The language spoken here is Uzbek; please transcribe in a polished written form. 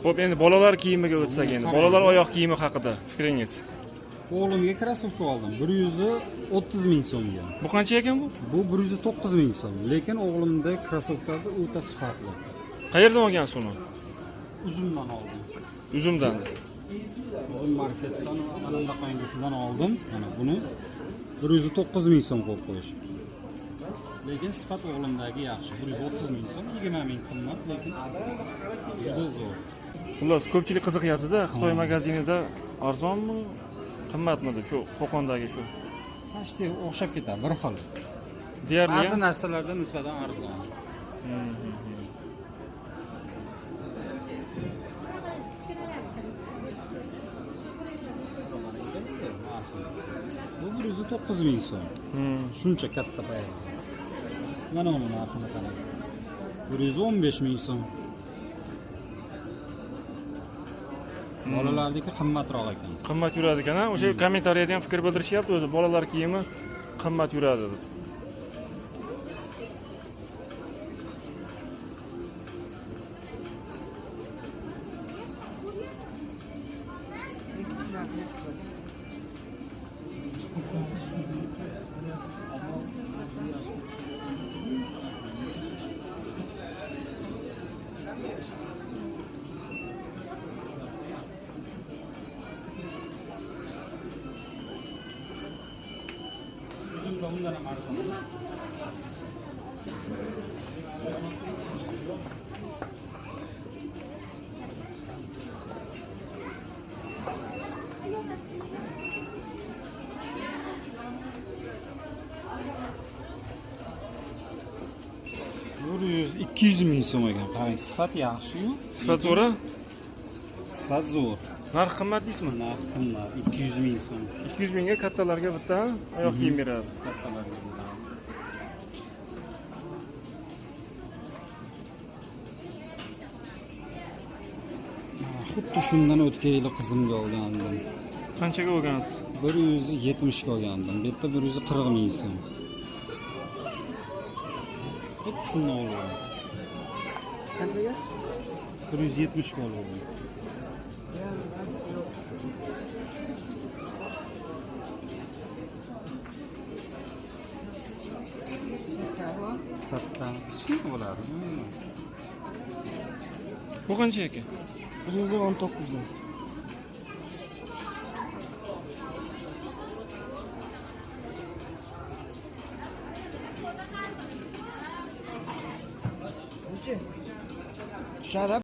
Xo'p, endi bolalar kiyimiga o'tsak endi. Bolalar oyoq kiyimi haqida fikringiz. O'g'limga krossovka oldim. 130 ming so'mga. Bu qancha ekan bu? Bu 109 ming so'm. Lekin o'g'limda krossovkasi o'ta sifatli. Qayerdan olgansiz uni? Uzumdan oldim. Uzumdan. Uzum marketdan ana bunaqangisidan oldim. Mana buni 109 ming so'm qo'yib qo'yishdi. Lekin sifat o'g'limdagi yaxshi. 130 ming so'm, 20 ming qimmat, lekin juda zo'r. Xullas, ko'pchilik qiziqyapti-da, Xitoy magazinida arzonmi, qimmatmi deb shu Qo'qondagi shu. Почти o'xshab ketadi, bir xil. Deyarli Ba'zi narsalarda nisbatan arzon. Bu 109 ming so'm. Shuncha katta poyabzal. Mana uni narxini qarang. 115 ming so'm. Bolalardagi qimmatroq ekan. Qimmat yuradi ekan, ha? O'sha kommentariyada ham fikr bildirishyapti o'zi, bolalar kiyimi qimmat yuradi deb. Uzumda bundan ham arzon. Bu 200 ming so'm ekan. Qarang, sifat yaxshi-yu. Sifat zo'ra? Sifat zo'r. Narx qimmat deysizmi? Narx qimmat, 200 ming so'm. 200 mingga kattalarga bitta oyoq kiyim beradi. Kattalarga beradi. Xuddi shundan o'tgan yili qizimga olgandim. Qanchaga olgansiz? 170 ga olgandim. Bu yerda 140 ming so'm. Xuddi shundan olgandim. Qanchaga? 170 ga olgandim. Katta, kichkina bo'ladi. Bu qancha ekan? 119 ming. Tushadi.